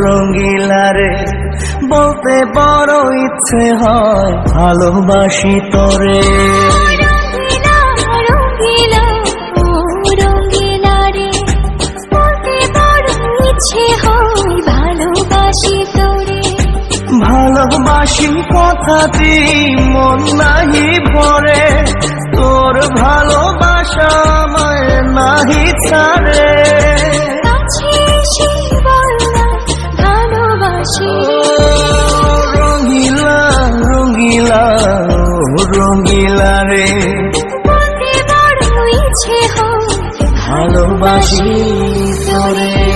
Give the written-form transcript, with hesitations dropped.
রঙিলা রে বলতে বড় ইচ্ছে হয় ভালোবাসি তোরে। রঙিলা রঙিলা ও রঙিলা রে বলতে বড় ইচ্ছে হয় ভালোবাসি তোরে। ভালোবাসি কথাটি মন নাহি ভরে, তোর ভালোবাসা আমায় নাহি ছাড়ে। রঙিলা রঙিলা রঙিলা রে বলতে বড় ইচ্ছে হয় ভালোবাসি তোরে।